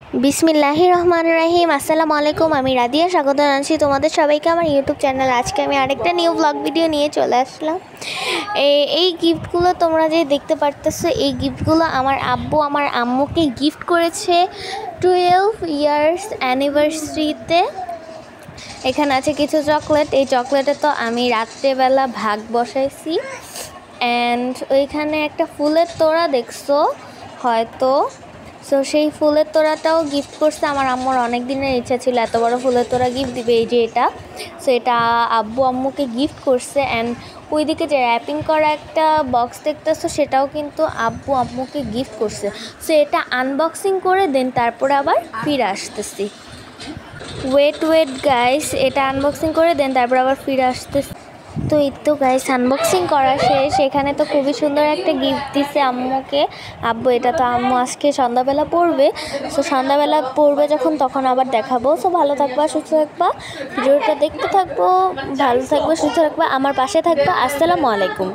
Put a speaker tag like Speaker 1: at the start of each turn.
Speaker 1: বিসমিল্লাহির রহমানির রহিম। আসসালামু আলাইকুম, আমি রাদিয়া। স্বাগত জানাচ্ছি তোমাদের সবাইকে আমার ইউটিউব চ্যানেল। আজকে আমি আরেকটা নিউ ব্লগ ভিডিও নিয়ে চলে আসলাম। এই গিফটগুলো তোমরা যে দেখতে পারতেছো, এই গিফটগুলো আমার আব্বু আমার আম্মুকে গিফট করেছে 12 ইয়ার্স অ্যানিভার্সারিতে। এখানে আছে কিছু চকলেট। এই চকলেটে তো আমি রাত্রেবেলা ভাগ বসাইছি। অ্যান্ড ওইখানে একটা ফুলের তোড়া দেখছো হয়তো। সো সেই ফুলের তোড়াটাও গিফট করছে আমার আম্মুর। অনেক দিনের ইচ্ছা ছিল এত বড় ফুলের তোড়া গিফট দিবে, এই যে এটা। সো এটা আব্বু আম্মুকে গিফট করছে। অ্যান্ড ওইদিকে যে র্যাপিং করা একটা বক্স দেখতেছো, সেটাও কিন্তু আব্বু আম্মুকে গিফট করছে। সো এটা আনবক্সিং করে দেন তারপরে আবার ফিরে আসতেছি। ওয়েট গাইস, এটা আনবক্সিং করে দেন তারপর আবার ফিরে আসতেছি। তো এই তো গাইস, আনবক্সিং করা শেষ। এখানে তো খুবই সুন্দর একটা গিফট দিছে আম্মুকে আব্বু। এটা তো আম্মু আজকে সন্ধ্যাবেলা পড়বে। সো সন্ধ্যাবেলা পড়বে যখন, তখন আবার দেখাবো। সো ভালো থাকবা, সুস্থ থাকবা, ভিডিওটা দেখতে থাকবো। ভালো থাকবে, সুস্থ থাকবা, আমার পাশে থাকবা। আসসালামু আলাইকুম।